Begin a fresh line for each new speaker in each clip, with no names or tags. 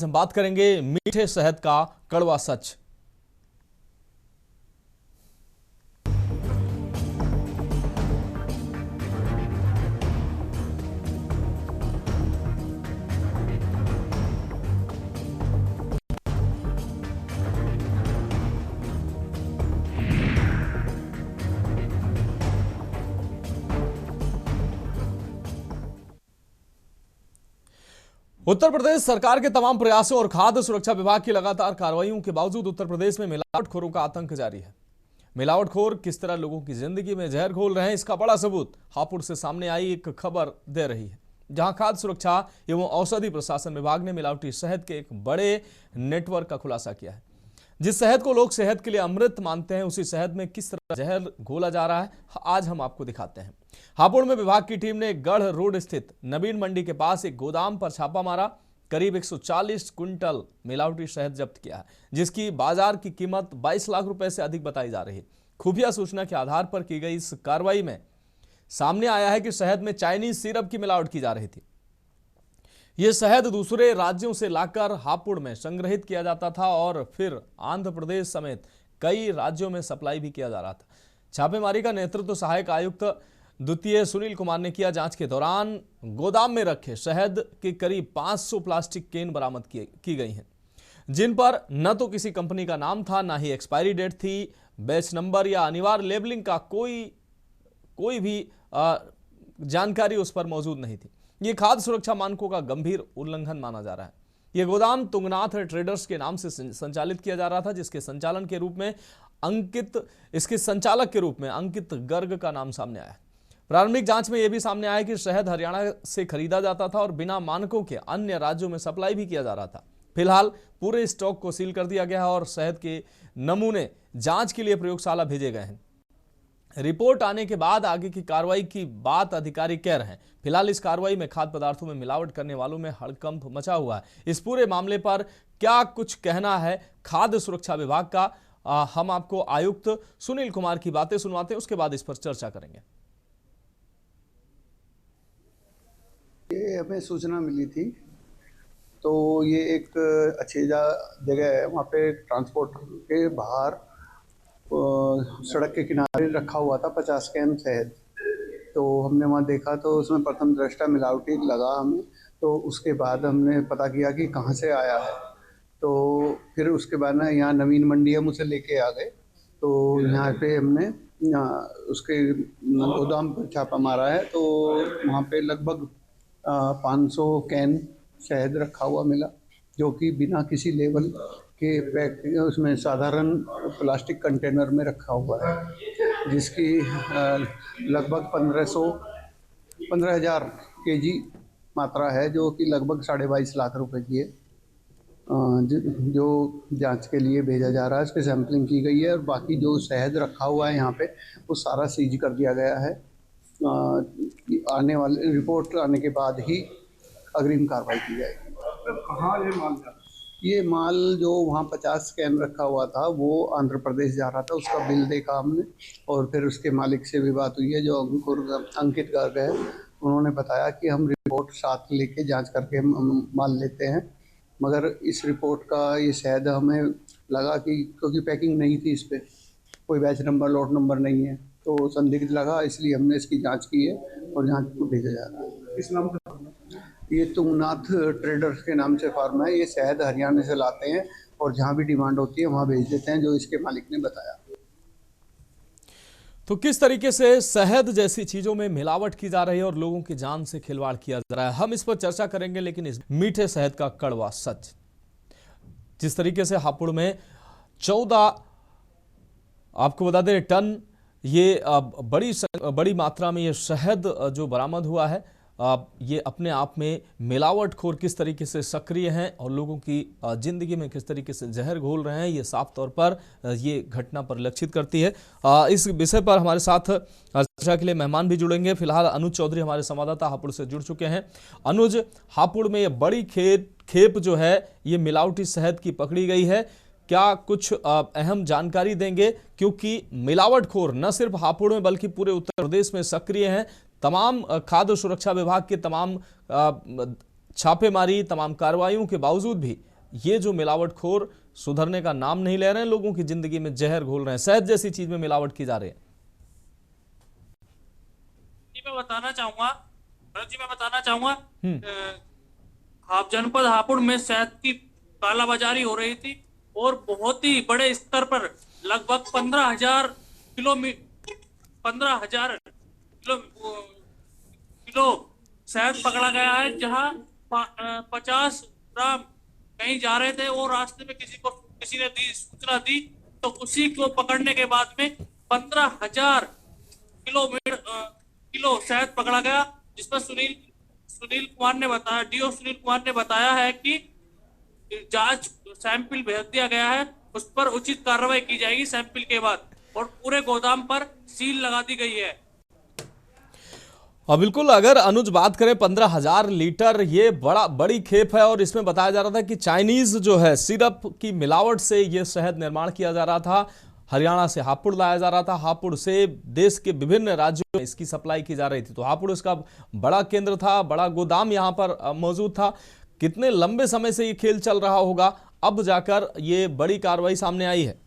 हम बात करेंगे मीठे शहद का कड़वा सच। उत्तर प्रदेश सरकार के तमाम प्रयासों और खाद्य सुरक्षा विभाग की लगातार कार्रवाइयों के बावजूद उत्तर प्रदेश में मिलावटखोरों का आतंक जारी है। मिलावटखोर किस तरह लोगों की जिंदगी में जहर घोल रहे हैं, इसका बड़ा सबूत हापुड़ से सामने आई एक खबर दे रही है, जहां खाद्य सुरक्षा एवं औषधि प्रशासन विभाग ने मिलावटी शहद के एक बड़े नेटवर्क का खुलासा किया है। जिस शहद को लोग सेहत के लिए अमृत मानते हैं, उसी शहद में किस तरह जहर घोला जा रहा है, आज हम आपको दिखाते हैं। हापुड़ में विभाग की टीम ने गढ़ रोड स्थित नवीन मंडी के पास एक गोदाम पर छापा मारा। करीब 140 क्विंटल मिलावटी शहद जब्त किया है, जिसकी बाजार की कीमत 22 लाख रुपए से अधिक बताई जा रही है। खुफिया सूचना के आधार पर की गई इस कार्रवाई में सामने आया है कि शहद में चाइनीज सिरप की मिलावट की जा रही थी। यह शहद दूसरे राज्यों से लाकर हापुड़ में संग्रहित किया जाता था और फिर आंध्र प्रदेश समेत कई राज्यों में सप्लाई भी किया जा रहा था। छापेमारी का नेतृत्व सहायक आयुक्त द्वितीय सुनील कुमार ने किया। जांच के दौरान गोदाम में रखे शहद के करीब 500 प्लास्टिक केन बरामद की गई हैं, जिन पर न तो किसी कंपनी का नाम था, ना ही एक्सपायरी डेट थी, बैच नंबर या अनिवार्य लेबलिंग का कोई भी जानकारी उस पर मौजूद नहीं थी। यह खाद्य सुरक्षा मानकों का गंभीर उल्लंघन माना जा रहा है। यह गोदाम तुंगनाथ ट्रेडर्स के नाम से संचालित किया जा रहा था, जिसके संचालक के रूप में अंकित गर्ग का नाम सामने आया। प्रारंभिक जांच में यह भी सामने आया कि शहद हरियाणा से खरीदा जाता था और बिना मानकों के अन्य राज्यों में सप्लाई भी किया जा रहा था। फिलहाल पूरे स्टॉक को सील कर दिया गया है और शहद के नमूने जांच के लिए प्रयोगशाला भेजे गए हैं। रिपोर्ट आने के बाद आगे की कार्रवाई की बात अधिकारी कह रहे हैं। फिलहाल इस कार्रवाई में खाद्य पदार्थों में मिलावट करने वालों में हड़कंप मचा हुआ है। इस पूरे मामले पर क्या कुछ कहना है खाद्य सुरक्षा विभाग का, हम आपको आयुक्त सुनील कुमार की बातें सुनवाते हैं, उसके बाद इस पर चर्चा करेंगे।
ये हमें सूचना मिली थी, तो ये एक अच्छी जगह है, वहाँ पे ट्रांसपोर्ट के बाहर सड़क के किनारे रखा हुआ था 50 कैन शहद। तो हमने वहाँ देखा तो उसमें प्रथम दृष्टया मिलावटी लगा हमें। तो उसके बाद हमने पता किया कि कहाँ से आया है। तो फिर उसके बाद ना यहाँ नवीन मंडी हम उसे लेके आ गए। तो यहाँ पे हमने उसके गोदाम पर छापा मारा है। तो वहाँ पे लगभग 500 कैन शहद रखा हुआ मिला, जो कि बिना किसी लेबल के पैक उसमें साधारण प्लास्टिक कंटेनर में रखा हुआ है, जिसकी लगभग 15,000 केजी मात्रा है, जो कि लगभग 22.5 लाख रुपए की है। जो जांच के लिए भेजा जा रहा है, उसकी सैंपलिंग की गई है और बाकी जो शहद रखा हुआ है यहाँ पे वो सारा सीज कर दिया गया है। आने वाले रिपोर्ट आने के बाद ही अग्रिम कार्रवाई की जाएगी।
कहाँ ये माल जा रहा है?
ये माल जो वहाँ 50 कैन रखा हुआ था वो आंध्र प्रदेश जा रहा था। उसका बिल देखा हमने और फिर उसके मालिक से भी बात हुई है, जो अंकित गर्ग है। उन्होंने बताया कि हम रिपोर्ट साथ लेके जांच करके हम माल लेते हैं, मगर इस रिपोर्ट का ये शहद हमें लगा कि क्योंकि पैकिंग नहीं थी, इस पर कोई बैच नंबर लॉट नंबर नहीं है, तो संदिग्ध लगा, इसलिए हमने इसकी जांच की है और जांच को भेजा जा रहा है।
इस नाम से
ये तुंगनाथ ट्रेडर्स के नाम से फार्म है। ये शहद हरियाणा से लाते हैं और जहाँ भी डिमांड होती है वहाँ भेज देते हैं, जो इसके मालिक ने बताया।
तो किस तरीके से शहद जैसी चीजों में मिलावट की जा रही है और लोगों की जान से खिलवाड़ किया जा रहा है, हम इस पर चर्चा करेंगे। लेकिन इस मीठे शहद का कड़वा सच, जिस तरीके से हापुड़ में 14 आपको बता दें टन ये बड़ी मात्रा में ये शहद जो बरामद हुआ है, ये अपने आप में मिलावटखोर किस तरीके से सक्रिय हैं और लोगों की जिंदगी में किस तरीके से जहर घोल रहे हैं, ये साफ तौर पर ये घटना परिलक्षित करती है। इस विषय पर हमारे साथ चर्चा के लिए मेहमान भी जुड़ेंगे। फिलहाल अनुज चौधरी हमारे संवाददाता हापुड़ से जुड़ चुके हैं। अनुज, हापुड़ में ये बड़ी खेप जो है ये मिलावटी शहद की पकड़ी गई है, क्या कुछ अहम जानकारी देंगे? क्योंकि मिलावटखोर न सिर्फ हापुड़ में बल्कि पूरे उत्तर प्रदेश में सक्रिय हैं। तमाम खाद्य सुरक्षा विभाग के तमाम छापेमारी, तमाम कार्रवाइयों के बावजूद भी ये जो मिलावटखोर सुधरने का नाम नहीं ले रहे हैं, लोगों की जिंदगी में जहर घोल रहे हैं, शहद जैसी चीज में मिलावट की जा रही है।
मैं बताना चाहूंगा आप जनपद हापुड़ में शहद की कालाबाजारी हो रही थी और बहुत ही बड़े स्तर पर लगभग 15,000 किलो शहद पकड़ा गया है, जहां 50 ग्राम कहीं जा रहे थे और रास्ते में किसी ने सूचना दी तो उसी को पकड़ने के बाद में 15,000 किलो शहद पकड़ा गया, जिसमें सुनील कुमार ने बताया, डीओ सुनील कुमार ने बताया है कि जांच सैंपल भेज दिया गया है, उस पर उचित कार्रवाई की जाएगी सैंपल के बाद, और पूरे गोदाम पर सील लगा दी गई है।
और बिल्कुल, अगर अनुज बात करें 15,000 लीटर, ये बड़ी खेप है। और इसमें बताया जा रहा था कि चाइनीज जो है सिरप की मिलावट से ये शहद निर्माण किया जा रहा था, हरियाणा से हापुड़ लाया जा रहा था, हापुड़ से देश के विभिन्न राज्यों में इसकी सप्लाई की जा रही थी। तो हापुड़ इसका बड़ा केंद्र था, बड़ा गोदाम यहाँ पर मौजूद था। कितने लंबे समय से ये खेल चल रहा होगा, अब जाकर ये बड़ी कार्रवाई सामने आई है।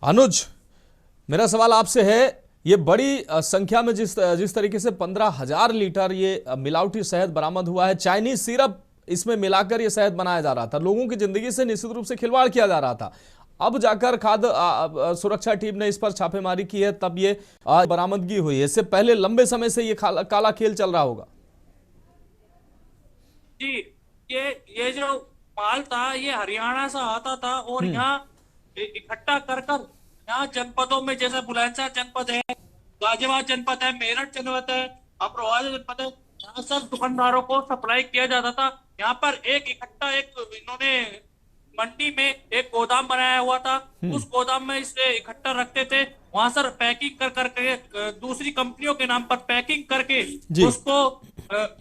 अनुज, मेरा सवाल आपसे है, ये बड़ी संख्या में जिस तरीके से 15,000 लीटर ये मिलावटी शहद बरामद हुआ है, चाइनीज सिरप इसमें मिलाकर ये शहद बनाया जा रहा था, लोगों की जिंदगी से निश्चित रूप से खिलवाड़ किया जा रहा था। अब जाकर खाद्य सुरक्षा टीम ने इस पर छापेमारी की है, तब ये बरामदगी हुई है। इससे पहले लंबे समय से ये काला खेल चल रहा होगा।
जी, ये जो माल था ये हरियाणा से आता था और यहाँ इकट्ठा कर यहाँ जनपदों में, जैसे बुलंदशहर जनपद है, गाजियाबाद जनपद है, मेरठ जनपद है, अमरोहा जनपद है, यहाँ सब दुकानदारों को सप्लाई किया जाता था। यहाँ पर इन्होंने मंडी में एक गोदाम बनाया हुआ था, उस गोदाम में इसे इकट्ठा रखते थे, वहां सर पैकिंग कर करके दूसरी कंपनियों के नाम पर पैकिंग करके उसको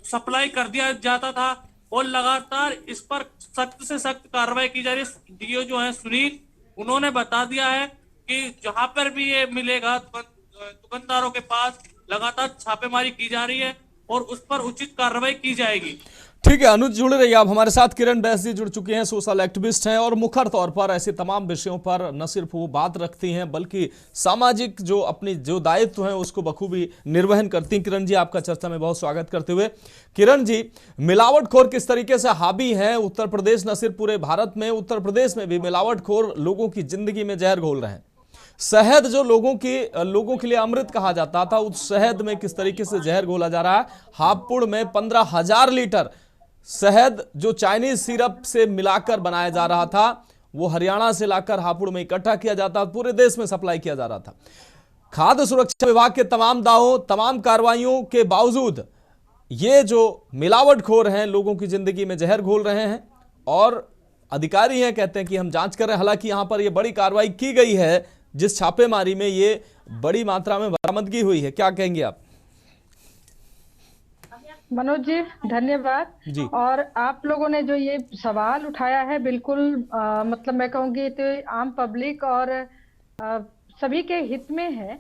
सप्लाई कर दिया जाता था, और लगातार इस पर सख्त से सख्त कार्रवाई की जा रही है। डीओ जो है सुनील, उन्होंने बता दिया है कि जहां पर भी ये मिलेगा दुकानदारों के पास लगातार छापेमारी की जा रही है और उस पर उचित कार्रवाई की जाएगी।
ठीक है अनुज, जुड़े रहिए आप हमारे साथ। किरण बैस जी जुड़ चुके हैं, सोशल एक्टिविस्ट हैं और मुखर तौर पर ऐसे तमाम विषयों पर न सिर्फ वो बात रखती हैं बल्कि सामाजिक जो दायित्व हैं उसको बखूबी निर्वहन करती हैं। किरण जी, आपका चर्चा में बहुत स्वागत करते हुए। किरण जी, मिलावटखोर किस तरीके से हावी है उत्तर प्रदेश, न सिर्फ पूरे भारत में, उत्तर प्रदेश में भी मिलावटखोर लोगों की जिंदगी में जहर घोल रहे हैं। शहद जो लोगों के लिए अमृत कहा जाता था, उस शहद में किस तरीके से जहर घोला जा रहा है। हापुड़ में 15,000 लीटर शहद जो चाइनीज सिरप से मिलाकर बनाया जा रहा था, वो हरियाणा से लाकर हापुड़ में इकट्ठा किया जाता, पूरे देश में सप्लाई किया जा रहा था। खाद्य सुरक्षा विभाग के तमाम दावों, तमाम कार्रवाइयों के बावजूद ये जो मिलावटखोर हैं लोगों की जिंदगी में जहर घोल रहे हैं, और अधिकारी हैं कहते हैं कि हम जांच कर रहे हैं। हालांकि यहां पर ये बड़ी कार्रवाई की गई है, जिस छापेमारी में ये बड़ी मात्रा में बरामदगी हुई है, क्या कहेंगे आप?
मनोज जी, धन्यवाद जी। और आप लोगों ने जो ये सवाल उठाया है, बिल्कुल मतलब मैं कहूँगी तो आम पब्लिक और सभी के हित में है,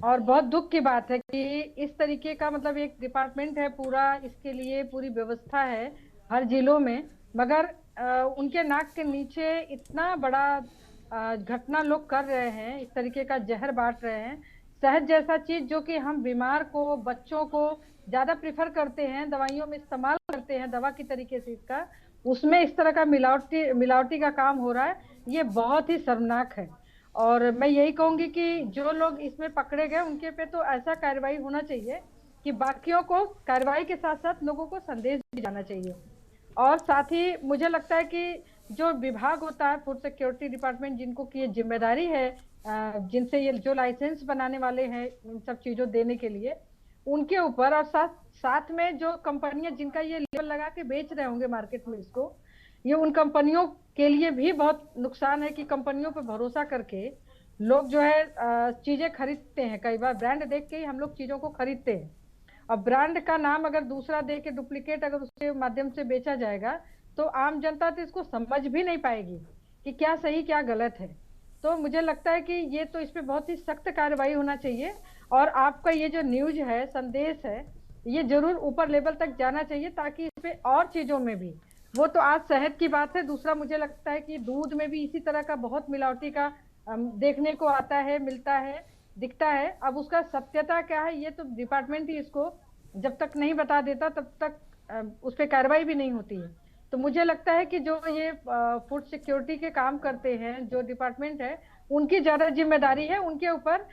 और बहुत दुख की बात है कि इस तरीके का मतलब एक डिपार्टमेंट है पूरा, इसके लिए पूरी व्यवस्था है हर जिलों में, मगर उनके नाक के नीचे इतना बड़ा घटना लोग कर रहे हैं, इस तरीके का जहर बांट रहे हैं। शहद जैसा चीज जो कि हम बीमार को, बच्चों को ज्यादा प्रिफर करते हैं, दवाइयों में इस्तेमाल करते हैं दवा की तरीके से, इसका उसमें इस तरह का मिलावटी का काम हो रहा है, ये बहुत ही शर्मनाक है। और मैं यही कहूंगी कि जो लोग इसमें पकड़े गए उनके पे तो ऐसा कार्रवाई होना चाहिए कि बाकियों को कार्रवाई के साथ साथ लोगों को संदेश भी जाना चाहिए। और साथ ही मुझे लगता है कि जो विभाग होता है फूड सिक्योरिटी डिपार्टमेंट, जिनको की ये जिम्मेदारी है, जिनसे ये जो लाइसेंस बनाने वाले हैं इन सब चीजों देने के लिए, उनके ऊपर, और साथ में जो कंपनियां जिनका ये लेबल लगा के बेच रहे होंगे मार्केट में इसको, ये उन कंपनियों के लिए भी बहुत नुकसान है कि कंपनियों पर भरोसा करके लोग जो है चीजें खरीदते हैं। कई बार ब्रांड देख के ही हम लोग चीजों को खरीदते हैं, अब ब्रांड का नाम अगर दूसरा दे के डुप्लीकेट अगर उसके माध्यम से बेचा जाएगा तो आम जनता तो इसको समझ भी नहीं पाएगी कि क्या सही क्या गलत है। तो मुझे लगता है कि ये तो इस पे बहुत ही सख्त कार्रवाई होना चाहिए। और आपका ये जो न्यूज है, संदेश है, ये जरूर ऊपर लेवल तक जाना चाहिए, ताकि इस पे और चीजों में भी, वो तो आज शहद की बात है, दूसरा मुझे लगता है कि दूध में भी इसी तरह का बहुत मिलावटी का देखने को आता है, मिलता है, दिखता है। अब उसका सत्यता क्या है ये तो डिपार्टमेंट ही इसको जब तक नहीं बता देता तब तक उस पर कार्रवाई भी नहीं होती है। तो मुझे लगता है कि जो ये फूड सिक्योरिटी के काम करते हैं, जो डिपार्टमेंट है, उनकी ज्यादा जिम्मेदारी है, उनके ऊपर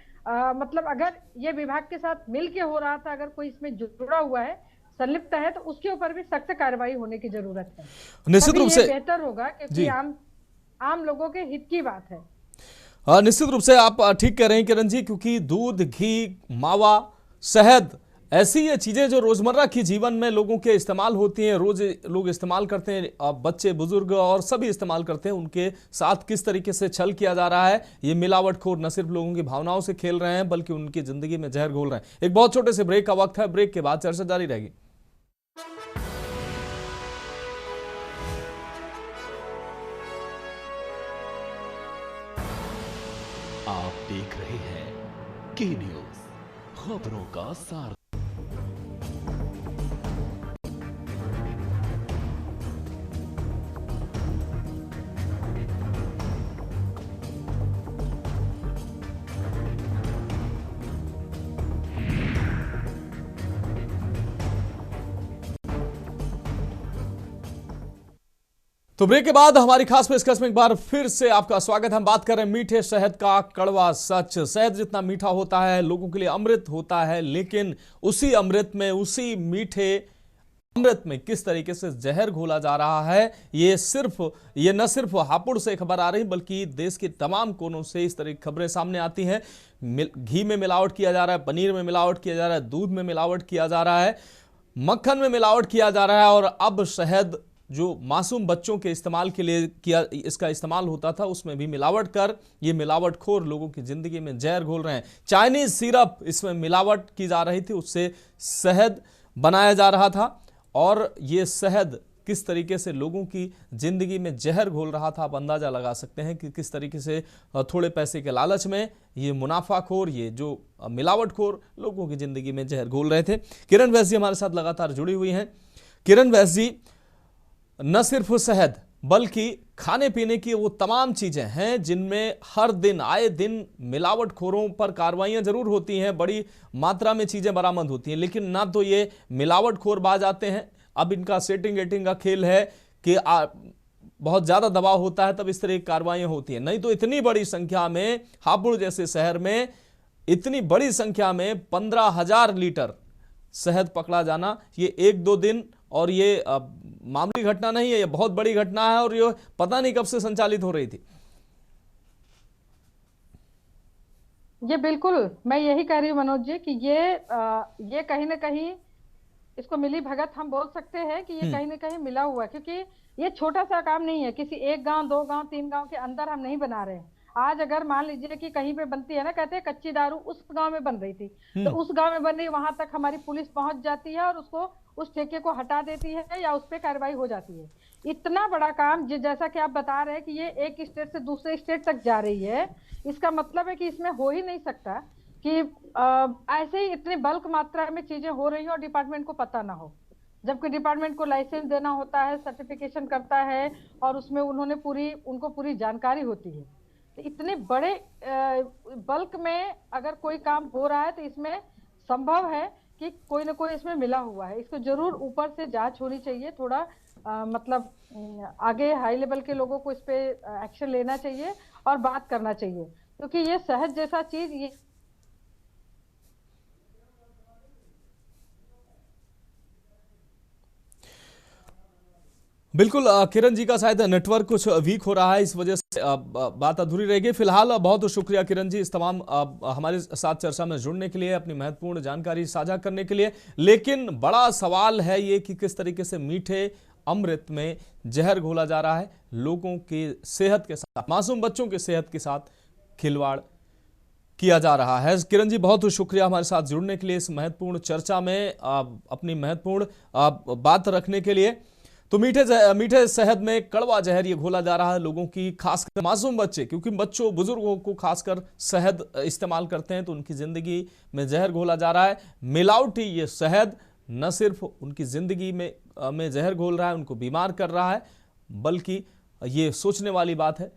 मतलब अगर ये विभाग के साथ मिल के हो रहा था, अगर कोई इसमें जुड़ा हुआ है, संलिप्त है, तो उसके ऊपर भी सख्त कार्रवाई होने की जरूरत है।
निश्चित रूप से
बेहतर होगा, क्योंकि आम लोगों के हित की बात है।
निश्चित रूप से आप ठीक कह रहे हैं किरण जी, क्योंकि दूध, घी, मावा, शहद, ऐसी ये चीजें जो रोजमर्रा की जीवन में लोगों के इस्तेमाल होती हैं, रोज लोग इस्तेमाल करते हैं, बच्चे, बुजुर्ग और सभी इस्तेमाल करते हैं, उनके साथ किस तरीके से छल किया जा रहा है। ये मिलावटखोर न सिर्फ लोगों की भावनाओं से खेल रहे हैं, बल्कि उनकी जिंदगी में जहर घोल रहे हैं। एक बहुत छोटे से ब्रेक का वक्त है, ब्रेक के बाद चर्चा जारी रहेगी।
आप देख रहे हैं के न्यूज, खबरों का सार।
तो ब्रेक के बाद हमारी खास पेशकश में एक बार फिर से आपका स्वागत है। हम बात कर रहे हैं मीठे शहद का कड़वा सच। शहद जितना मीठा होता है, लोगों के लिए अमृत होता है, लेकिन उसी अमृत में, उसी मीठे अमृत में किस तरीके से जहर घोला जा रहा है, ये न सिर्फ हापुड़ से खबर आ रही, बल्कि देश के तमाम कोनों से इस तरह की खबरें सामने आती हैं। घी में मिलावट किया जा रहा है, पनीर में मिलावट किया जा रहा है, दूध में मिलावट किया जा रहा है, मक्खन में मिलावट किया जा रहा है, और अब शहद जो मासूम बच्चों के इस्तेमाल के लिए इसका इस्तेमाल होता था, उसमें भी मिलावट कर ये मिलावटखोर लोगों की जिंदगी में जहर घोल रहे हैं। चाइनीज सिरप इसमें मिलावट की जा रही थी, उससे शहद बनाया जा रहा था, और ये शहद किस तरीके से लोगों की जिंदगी में जहर घोल रहा था, आप अंदाजा लगा सकते हैं कि किस तरीके से थोड़े पैसे के लालच में ये मुनाफाखोर, ये जो मिलावटखोर लोगों की जिंदगी में जहर घोल रहे थे। किरण वैस जी हमारे साथ लगातार जुड़ी हुई हैं। किरण वैस जी, न सिर्फ शहद बल्कि खाने पीने की वो तमाम चीजें हैं जिनमें हर दिन, आए दिन मिलावटखोरों पर कार्रवाइयां जरूर होती हैं, बड़ी मात्रा में चीजें बरामद होती हैं, लेकिन ना तो ये मिलावटखोर बाज आते हैं, अब इनका सेटिंग एटिंग का खेल है कि बहुत ज्यादा दबाव होता है तब इस तरह की कार्रवाइयां होती हैं, नहीं तो इतनी बड़ी संख्या में, हापुड़ जैसे शहर में इतनी बड़ी संख्या में 15,000 लीटर शहद पकड़ा जाना, ये 1-2 दिन और ये मामूली घटना नहीं है, ये बहुत बड़ी घटना है, और ये पता नहीं कब से संचालित हो रही थी।
ये बिल्कुल, मैं यही कह रही हूँ मनोज जी कि ये कहीं ना कहीं इसको मिली भगत हम बोल सकते हैं कि ये कहीं ना कहीं मिला हुआ है, क्योंकि ये छोटा सा काम नहीं है, किसी 1 गांव 2 गांव 3 गांव के अंदर हम नहीं बना रहे हैं। आज अगर मान लीजिए कि कहीं पे बनती है ना, कहते हैं कच्ची दारू उस गांव में बन रही थी, तो उस गांव में बन रही, वहां तक हमारी पुलिस पहुंच जाती है और उसको, उस ठेके को हटा देती है या उस पर कार्रवाई हो जाती है। इतना बड़ा काम जैसा कि आप बता रहे हैं कि ये एक स्टेट से दूसरे स्टेट तक जा रही है, इसका मतलब है कि इसमें हो ही नहीं सकता कि ऐसे ही इतनी बल्क मात्रा में चीजें हो रही हो और डिपार्टमेंट को पता ना हो, जबकि डिपार्टमेंट को लाइसेंस देना होता है, सर्टिफिकेशन करता है, और उसमें उनको पूरी जानकारी होती है। तो इतने बड़े बल्क में अगर कोई काम हो रहा है तो इसमें संभव है कि कोई ना कोई इसमें मिला हुआ है। इसको जरूर ऊपर से जांच होनी चाहिए, थोड़ा मतलब आगे हाई लेवल के लोगों को इस पे एक्शन लेना चाहिए और बात करना चाहिए, क्योंकि ये शहद जैसा चीज ये
बिल्कुल किरण जी का शायद नेटवर्क कुछ वीक हो रहा है, इस वजह से बात अधूरी रहेगी। फिलहाल बहुत शुक्रिया किरण जी इस तमाम हमारे साथ चर्चा में जुड़ने के लिए, अपनी महत्वपूर्ण जानकारी साझा करने के लिए। लेकिन बड़ा सवाल है ये कि किस तरीके से मीठे अमृत में जहर घोला जा रहा है, लोगों की सेहत के साथ, मासूम बच्चों की सेहत के साथ खिलवाड़ किया जा रहा है। किरण जी बहुत शुक्रिया हमारे साथ जुड़ने के लिए, इस महत्वपूर्ण चर्चा में अपनी महत्वपूर्ण बात रखने के लिए। तो मीठे शहद में कड़वा जहर ये घोला जा रहा है लोगों की, खासकर मासूम बच्चे, क्योंकि बच्चों बुजुर्गों को खासकर शहद इस्तेमाल करते हैं तो उनकी जिंदगी में जहर घोला जा रहा है। मिलावटी ये शहद न सिर्फ उनकी जिंदगी में जहर घोल रहा है, उनको बीमार कर रहा है, बल्कि ये सोचने वाली बात है